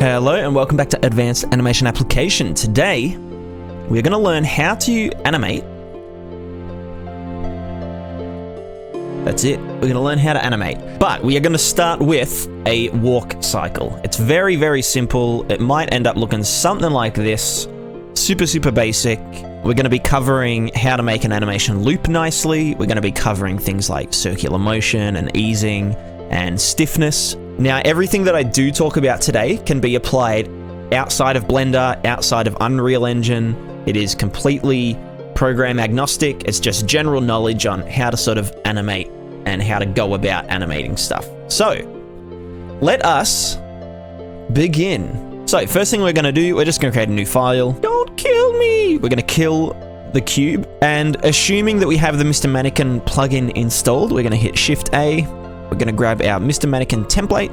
Hello and welcome back to Advanced Animation Application. Today, we're going to learn how to animate. That's it. We're going to learn how to animate. But we are going to start with a walk cycle. It's very, very simple. It might end up looking something like this. Super basic. We're going to be covering how to make an animation loop nicely. We're going to be covering things like circular motion and easing and stiffness. Now, everything that I do talk about today can be applied outside of Blender, outside of Unreal Engine. It is completely program agnostic. It's just general knowledge on how to sort of animate and how to go about animating stuff. So, let us begin. So, first thing we're going to do, we're just going to create a new file. Don't kill me! We're going to kill the cube. And assuming that we have the Mr Mannequin plugin installed, we're going to hit Shift-A. We're going to grab our Mr Mannequin template.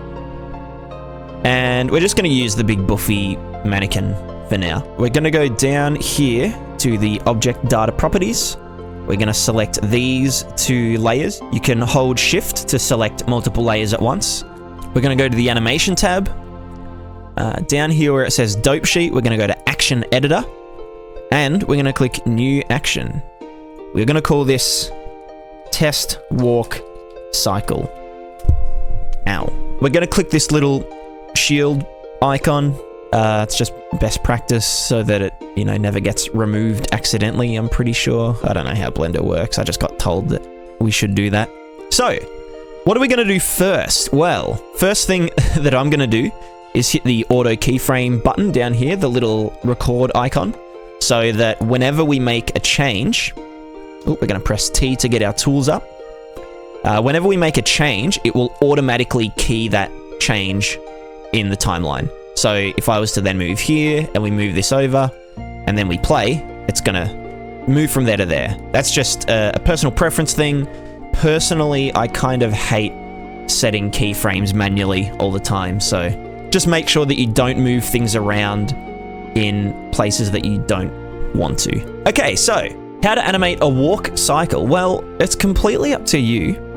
And we're just going to use the big buffy mannequin for now. We're going to go down here to the object data properties. We're going to select these two layers. You can hold Shift to select multiple layers at once. We're going to go to the animation tab. Down here where it says dope sheet, we're going to go to action editor. And we're going to click new action. We're going to call this test walk cycle. Ow. We're going to click this little shield icon. It's just best practice so that it, never gets removed accidentally, I'm pretty sure. I don't know how Blender works. I just got told that we should do that. So, what are we going to do first? Well, first thing that I'm going to do is hit the auto-keyframe button down here, the little record icon, so that whenever we make a change... we're going to press T to get our tools up. Whenever we make a change, it will automatically key that change in the timeline. So if I was to then move here, and we move this over, and then we play, it's going to move from there to there. That's just a personal preference thing. Personally, I kind of hate setting keyframes manually all the time, so just make sure that you don't move things around in places that you don't want to. Okay, so how to animate a walk cycle? Well, it's completely up to you,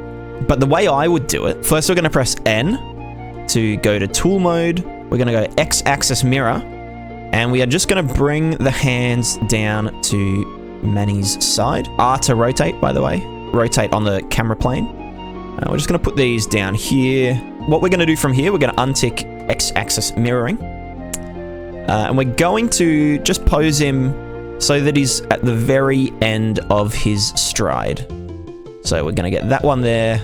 but the way I would do it, first we're going to press N to go to tool mode. We're going to go X-axis mirror, and we are just going to bring the hands down to Manny's side. R to rotate, by the way. Rotate on the camera plane. We're just going to put these down here. What we're going to do from here, we're going to untick X-axis mirroring. And we're going to just pose him so that he's at the very end of his stride. So we're going to get that one there.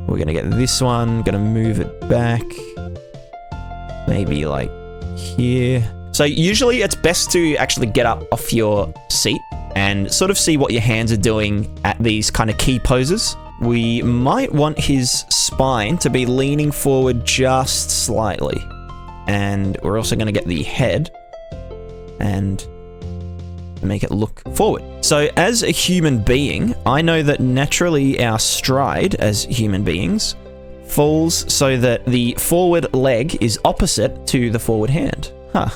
We're going to get this one. Going to move it back. Maybe like here. So usually it's best to actually get up off your seat and sort of see what your hands are doing at these kind of key poses. We might want his spine to be leaning forward just slightly. And we're also going to get the head and make it look forward. So as a human being, I know that naturally our stride as human beings falls so that the forward leg is opposite to the forward hand. Huh.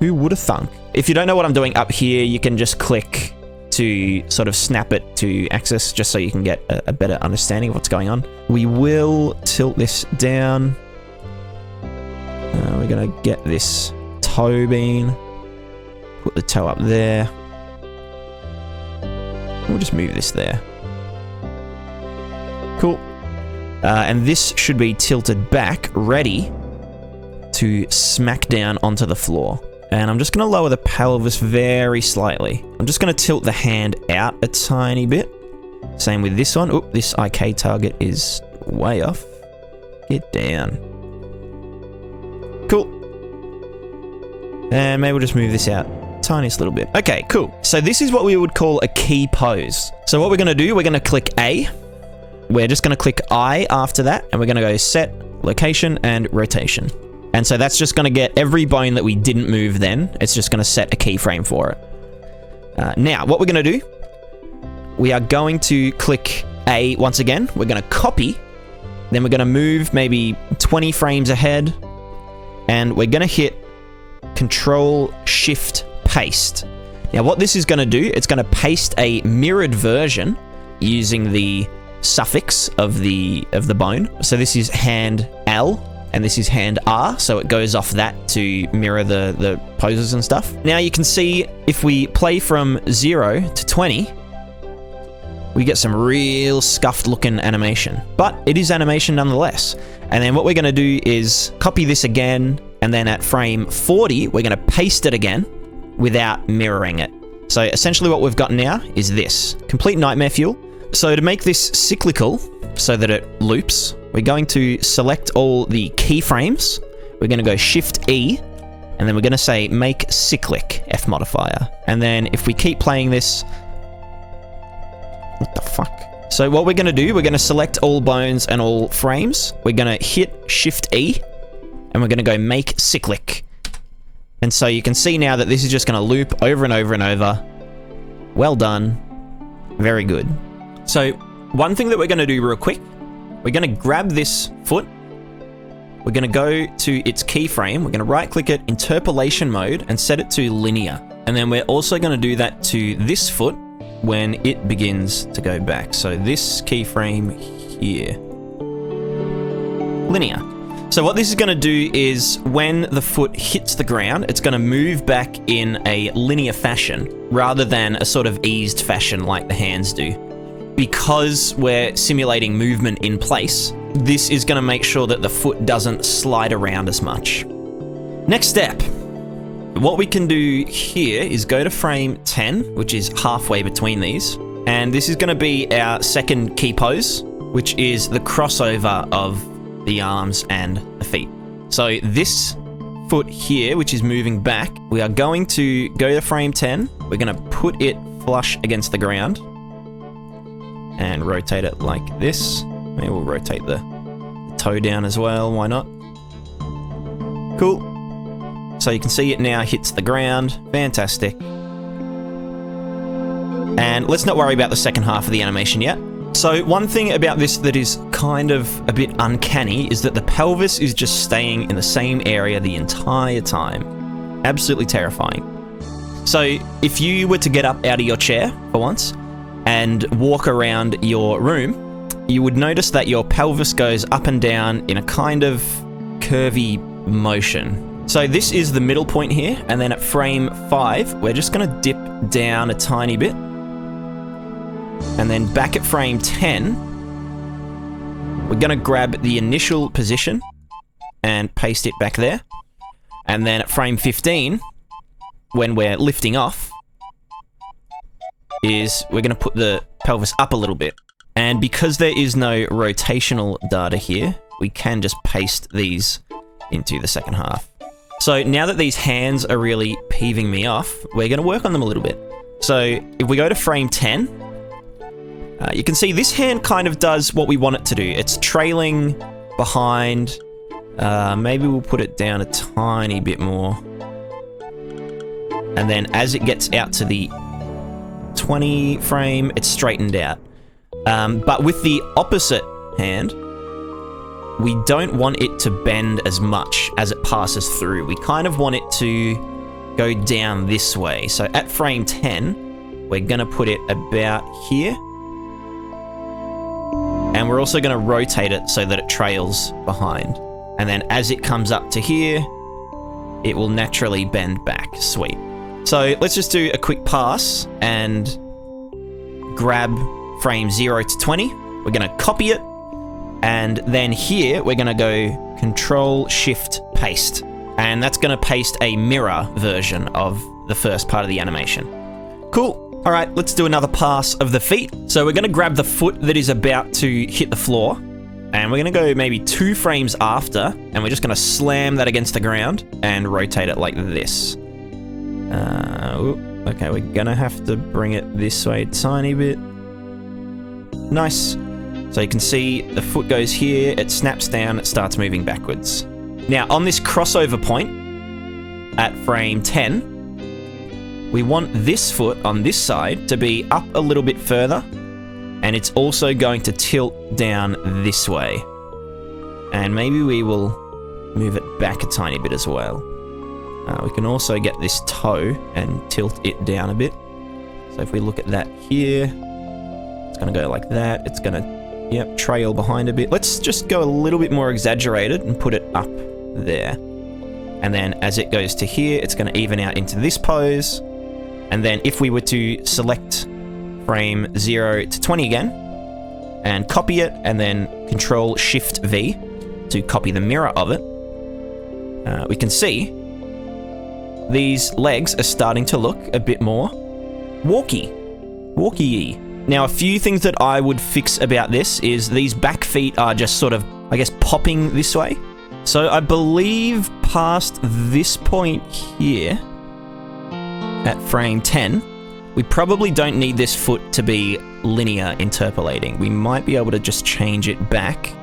Who would have thunk? If you don't know what I'm doing up here, you can just click to sort of snap it to axis just so you can get a better understanding of what's going on. We will tilt this down. We're going to get this toe bean. Put the toe up there. We'll just move this there. Cool. And this should be tilted back, ready to smack down onto the floor. And I'm just going to lower the pelvis very slightly. I'm just going to tilt the hand out a tiny bit. Same with this one. Oop, this IK target is way off. Get down. Cool. And maybe we'll just move this out tiniest little bit. Okay, cool. So this is what we would call a key pose. So what we're going to do, we're going to click A. We're just going to click I after that, and we're going to go set, location, and rotation. And so that's just going to get every bone that we didn't move then. It's just going to set a keyframe for it. Now, what we're going to do, we are going to click A once again. We're going to copy. Then we're going to move maybe 20 frames ahead. And we're going to hit Control Shift Paste. Now, what this is going to do, it's going to paste a mirrored version using the suffix of the bone. So this is hand L and this is hand R, so it goes off that to mirror the poses and stuff. Now you can see if we play from 0 to 20, we get some real scuffed looking animation, but it is animation nonetheless. And then what we're going to do is copy this again, and then at frame 40, we're going to paste it again without mirroring it. So essentially what we've got now is this, complete nightmare fuel. So to make this cyclical, so that it loops, we're going to select all the keyframes. We're going to go Shift E, and then we're going to say make cyclic F modifier. And then if we keep playing this, what the fuck? So what we're going to do, we're going to select all bones and all frames. We're going to hit Shift E, and we're going to go make cyclic. And so you can see now that this is just going to loop over and over and over. Well done. Very good. So one thing that we're going to do real quick, we're going to grab this foot. We're going to go to its keyframe. We're going to right click it, interpolation mode, and set it to linear. And then we're also going to do that to this foot when it begins to go back. So this keyframe here. Linear. So what this is going to do is when the foot hits the ground, it's going to move back in a linear fashion rather than a sort of eased fashion like the hands do. Because we're simulating movement in place, this is going to make sure that the foot doesn't slide around as much. Next step. What we can do here is go to frame 10, which is halfway between these. And this is going to be our second key pose, which is the crossover of the arms and the feet. So this foot here, which is moving back, we are going to go to frame 10. We're going to put it flush against the ground and rotate it like this. Maybe we'll rotate the toe down as well. Why not? Cool. So you can see it now hits the ground. Fantastic. And let's not worry about the second half of the animation yet. So one thing about this that is kind of a bit uncanny is that the pelvis is just staying in the same area the entire time. Absolutely terrifying. So if you were to get up out of your chair for once and walk around your room, you would notice that your pelvis goes up and down in a kind of curvy motion. So this is the middle point here, and then at frame 5, we're just going to dip down a tiny bit. And then back at frame 10, we're going to grab the initial position and paste it back there. And then at frame 15, when we're lifting off, is we're going to put the pelvis up a little bit. And because there is no rotational data here, we can just paste these into the second half. So now that these hands are really peeving me off, we're going to work on them a little bit. So if we go to frame 10, you can see this hand kind of does what we want it to do. It's trailing behind. Maybe we'll put it down a tiny bit more. And then as it gets out to the 20 frame, it's straightened out. But with the opposite hand, we don't want it to bend as much as it passes through. We kind of want it to go down this way. So at frame 10, we're going to put it about here. And we're also going to rotate it so that it trails behind. And then as it comes up to here, it will naturally bend back. Sweet. So let's just do a quick pass and grab frame 0 to 20. We're going to copy it. And then here, we're going to go Control-Shift-Paste. And that's going to paste a mirror version of the first part of the animation. Cool. All right, let's do another pass of the feet. So we're going to grab the foot that is about to hit the floor. And we're going to go maybe 2 frames after. And we're just going to slam that against the ground and rotate it like this. Okay, we're going to have to bring it this way a tiny bit. Nice. So you can see the foot goes here, it snaps down, it starts moving backwards. Now on this crossover point at frame 10, we want this foot on this side to be up a little bit further, and it's also going to tilt down this way. And maybe we will move it back a tiny bit as well. We can also get this toe and tilt it down a bit. So if we look at that here, it's going to go like that. It's going to Yep, trail behind a bit. Let's just go a little bit more exaggerated and put it up there. And then as it goes to here, it's going to even out into this pose. And then if we were to select frame 0 to 20 again, and copy it, and then Control-Shift-V to copy the mirror of it, we can see these legs are starting to look a bit more walky-y. Now, a few things that I would fix about this is these back feet are just sort of, I guess, popping this way. So I believe past this point here, at frame 10, we probably don't need this foot to be linear interpolating. We might be able to just change it back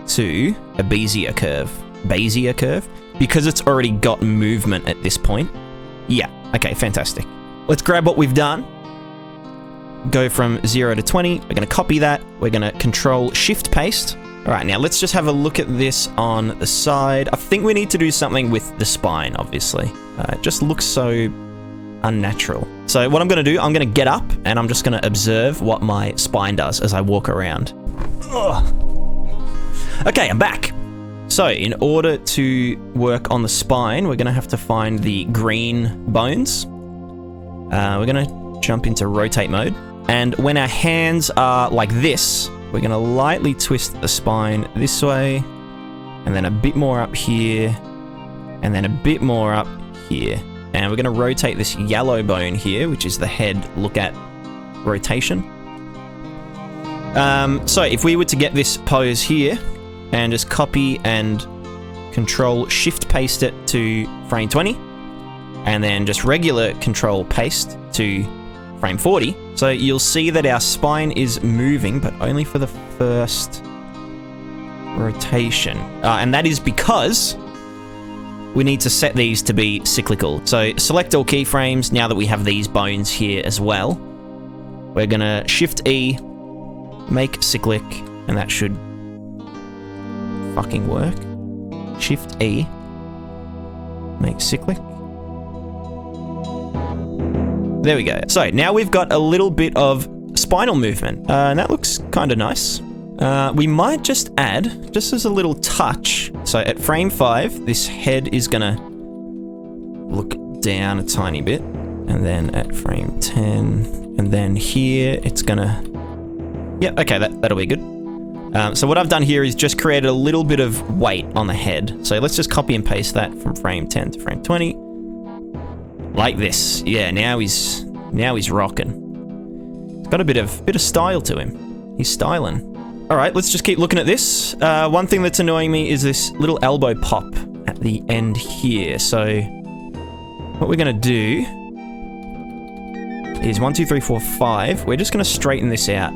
to a Bezier curve, because it's already got movement at this point. Yeah, okay, fantastic. Let's grab what we've done. Go from 0 to 20. We're going to copy that. We're going to Control-Shift paste. All right, now let's just have a look at this on the side. I think we need to do something with the spine, obviously. It just looks so unnatural. So what I'm going to do, I'm going to get up and I'm just going to observe what my spine does as I walk around. Ugh. Okay, I'm back. So in order to work on the spine, we're going to have to find the green bones. We're going to jump into rotate mode. And when our hands are like this, we're going to lightly twist the spine this way, and then a bit more up here, and then a bit more up here. And we're going to rotate this yellow bone here, which is the head look at rotation. So if we were to get this pose here, and just copy and Control-Shift paste it to frame 20, and then just regular Control-Paste to frame 40. So you'll see that our spine is moving, but only for the first rotation. And that is because we need to set these to be cyclical. So select all keyframes now that we have these bones here as well. We're gonna Shift-E, make cyclic, and that should fucking work. Shift-E, make cyclic. There we go. So now we've got a little bit of spinal movement, and that looks kind of nice. We might just add, just as a little touch, so at frame 5, this head is gonna look down a tiny bit, and then at frame 10, and then here, it's gonna... Yeah, okay, that'll be good. So what I've done here is just created a little bit of weight on the head. So let's just copy and paste that from frame 10 to frame 20. Like this. Yeah, now he's rocking. He's got a bit of style to him. He's styling. All right, let's just keep looking at this. One thing that's annoying me is this little elbow pop at the end here. So what we're gonna do is 1, 2, 3, 4, 5. We're just gonna straighten this out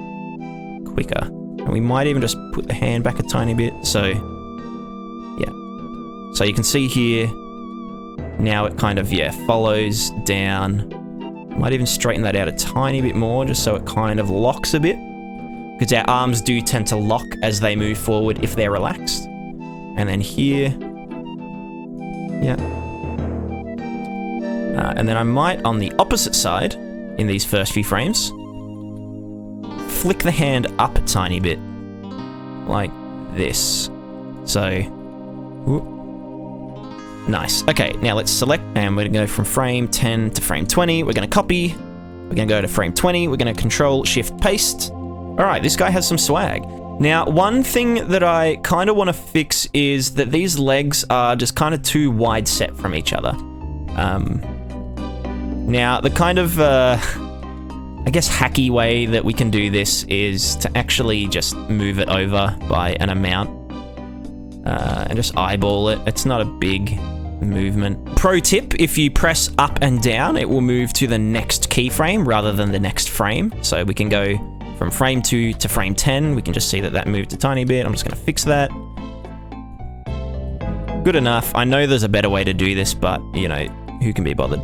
quicker. And we might even just put the hand back a tiny bit. So yeah. So you can see here, now it kind of, yeah, follows down. Might even straighten that out a tiny bit more, just so it kind of locks a bit. Because our arms do tend to lock as they move forward if they're relaxed. And then here. Yeah. And then I might, on the opposite side, in these first few frames, flick the hand up a tiny bit. Like this. So, whoop. Nice. Okay, now let's select, and we're gonna go from frame 10 to frame 20. We're gonna copy. We're gonna go to frame 20. We're gonna Control-Shift-Paste. All right, this guy has some swag. Now, one thing that I kind of want to fix is that these legs are just kind of too wide set from each other. Now, the kind of, I guess, hacky way that we can do this is to actually just move it over by an amount and just eyeball it. It's not a big movement. Pro tip, if you press up and down, it will move to the next keyframe rather than the next frame. So we can go from frame 2 to frame 10. We can just see that that moved a tiny bit. I'm just going to fix that. Good enough. I know there's a better way to do this, but, you know, who can be bothered?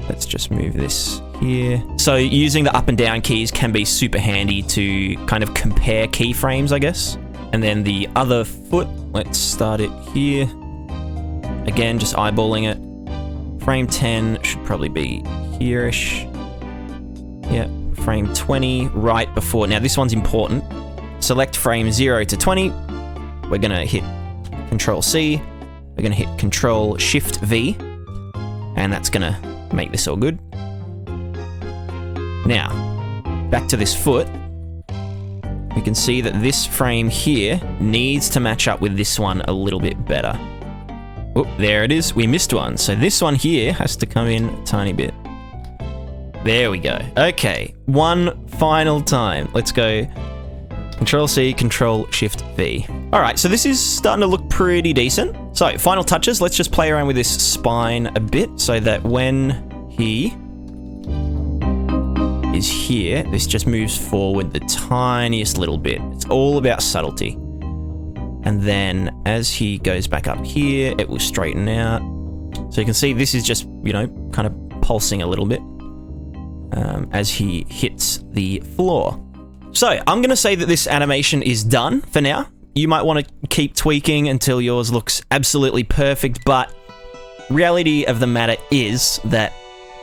Let's just move this here. So using the up and down keys can be super handy to kind of compare keyframes, I guess. And then the other foot, let's start it here. Again, just eyeballing it. Frame 10 should probably be here-ish. Yeah, frame 20 right before. Now this one's important. Select frame 0 to 20. We're gonna hit Control C. We're gonna hit Control Shift V, and that's gonna make this all good. Now, back to this foot. We can see that this frame here needs to match up with this one a little bit better. Oh, there it is. We missed one. So this one here has to come in a tiny bit. There we go. Okay, one final time. Let's go Control C, Control Shift V. All right, so this is starting to look pretty decent. So final touches, let's just play around with this spine a bit so that when he is here, this just moves forward the tiniest little bit. It's all about subtlety. And then as he goes back up here, it will straighten out. So you can see this is just, you know, kind of pulsing a little bit as he hits the floor. So I'm going to say that this animation is done for now. You might want to keep tweaking until yours looks absolutely perfect, but reality of the matter is that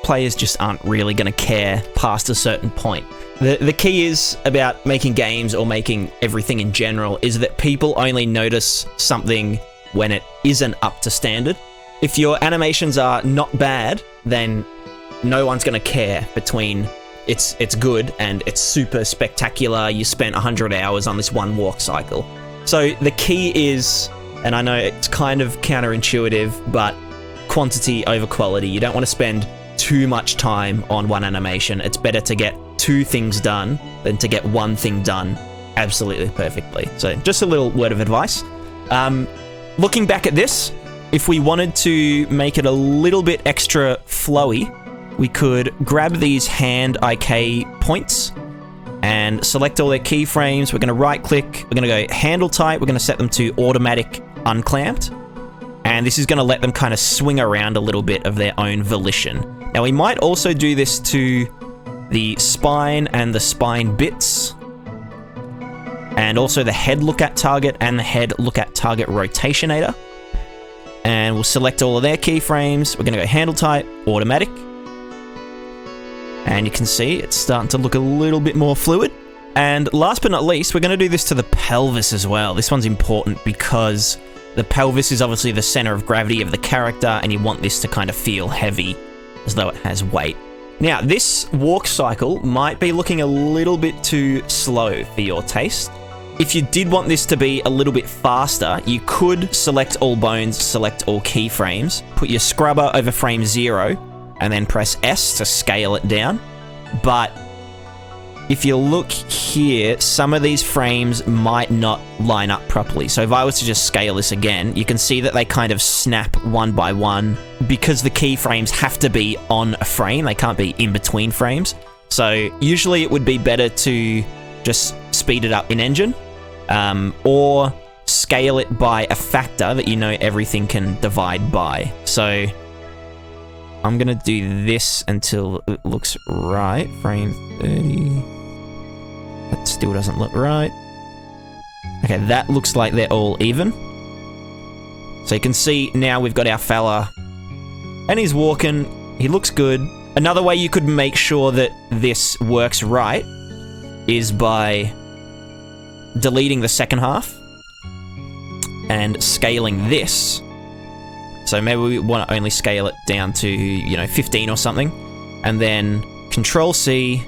players just aren't really going to care past a certain point. The key is about making games or making everything in general is that people only notice something when it isn't up to standard. If your animations are not bad, then no one's going to care between it's good and it's super spectacular. You spent 100 hours on this one walk cycle. So the key is, and I know it's kind of counterintuitive, but quantity over quality. You don't want to spend too much time on one animation. It's better to get 2 things done than to get 1 thing done absolutely perfectly. So just a little word of advice. Looking back at this, if we wanted to make it a little bit extra flowy, we could grab these hand IK points and select all their keyframes. We're going to right click, we're going to go handle type, we're going to set them to automatic unclamped, and this is going to let them kind of swing around a little bit of their own volition. Now we might also do this to the spine and the spine bits, and also the head look at target and the head look at target rotationator. And we'll select all of their keyframes. We're going to go handle type, automatic. And you can see it's starting to look a little bit more fluid. And last but not least, we're going to do this to the pelvis as well. This one's important because the pelvis is obviously the center of gravity of the character, and you want this to kind of feel heavy, as though it has weight. Now, this walk cycle might be looking a little bit too slow for your taste. If you did want this to be a little bit faster, you could select all bones, select all keyframes, put your scrubber over frame 0, and then press S to scale it down. But if you look here, some of these frames might not line up properly. So if I was to just scale this again, you can see that they kind of snap one by one because the keyframes have to be on a frame. They can't be in between frames. So usually it would be better to just speed it up in engine, or scale it by a factor that you know everything can divide by. So I'm gonna do this until it looks right. Frame 30. That still doesn't look right. Okay, that looks like they're all even. So you can see now we've got our fella, and he's walking. He looks good. Another way you could make sure that this works right is by deleting the second half and scaling this. So maybe we want to only scale it down to, you know, 15 or something, and then Control C,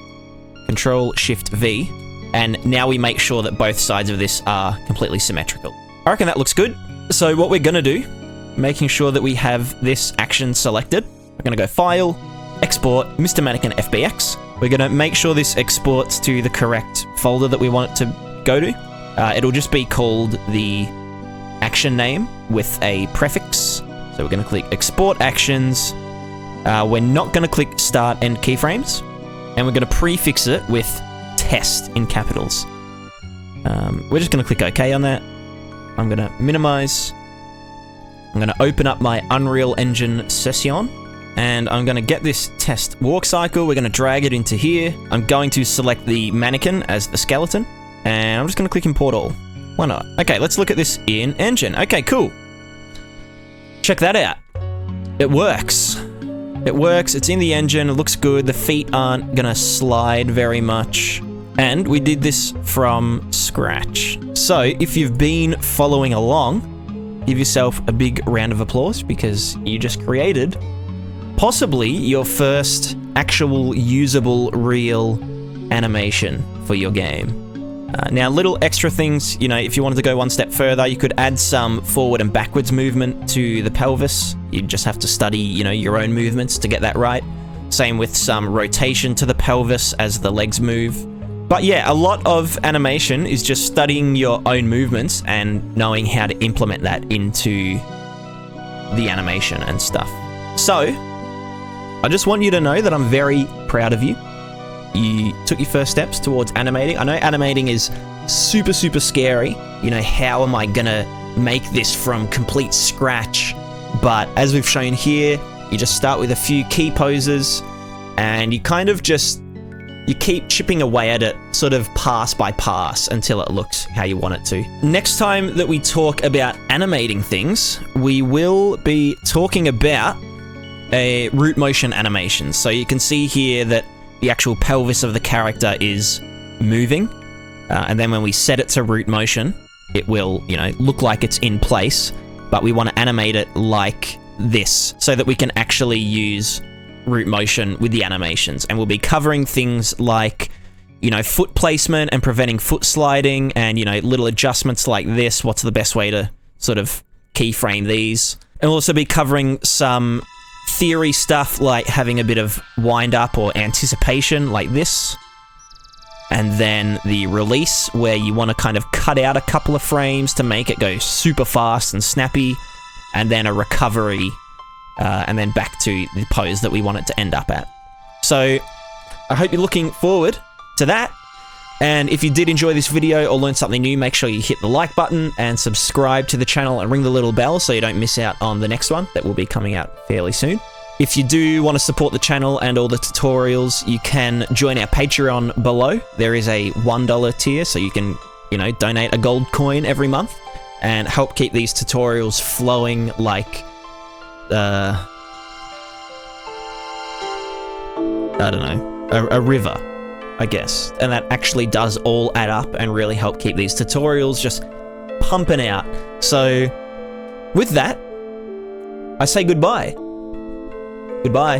Control Shift V, and now we make sure that both sides of this are completely symmetrical. I reckon that looks good. So what we're gonna do, making sure that we have this action selected, we're gonna go File, Export, Mr Mannequin FBX. We're gonna make sure this exports to the correct folder that we want it to go to. It'll just be called the action name with a prefix. So we're going to click Export Actions. We're not going to click Start End Keyframes. And we're going to prefix it with Test in capitals. We're just going to click OK on that. I'm going to minimize. I'm going to open up my Unreal Engine session. And I'm going to get this test walk cycle. We're going to drag it into here. I'm going to select the mannequin as the skeleton. And I'm just going to click Import All. Why not? Okay, let's look at this in Engine. Okay, cool. Check that out. It works. It works, it's in the engine, it looks good, the feet aren't gonna slide very much. And we did this from scratch. So if you've been following along, give yourself a big round of applause because you just created possibly your first actual usable real animation for your game. Now, little extra things, you know, if you wanted to go one step further, you could add some forward and backwards movement to the pelvis. You just have to study, you know, your own movements to get that right. Same with some rotation to the pelvis as the legs move. But yeah, a lot of animation is just studying your own movements and knowing how to implement that into the animation and stuff. So, I just want you to know that I'm very proud of you. You took your first steps towards animating. I know animating is super, super scary. You know, how am I gonna make this from complete scratch? But as we've shown here, you just start with a few key poses and you kind of just, you keep chipping away at it, sort of pass by pass until it looks how you want it to. Next time that we talk about animating things, we will be talking about a root motion animation. So you can see here that the actual pelvis of the character is moving, and then when we set it to root motion, it will, you know, look like it's in place, but we want to animate it like this so that we can actually use root motion with the animations. And we'll be covering things like, you know, foot placement and preventing foot sliding, and, you know, little adjustments like this. What's the best way to sort of keyframe these? And we'll also be covering some theory stuff like having a bit of wind up or anticipation like this, and then the release where you want to kind of cut out a couple of frames to make it go super fast and snappy, and then a recovery, and then back to the pose that we want it to end up at. So I hope you're looking forward to that. And if you did enjoy this video or learn something new, make sure you hit the like button and subscribe to the channel and ring the little bell so you don't miss out on the next one that will be coming out fairly soon. If you do want to support the channel and all the tutorials, you can join our Patreon below. There is a $1 tier, so you can, you know, donate a gold coin every month and help keep these tutorials flowing like, I don't know, a river, I guess. And that actually does all add up and really help keep these tutorials just pumping out. So with that, I say goodbye. Goodbye.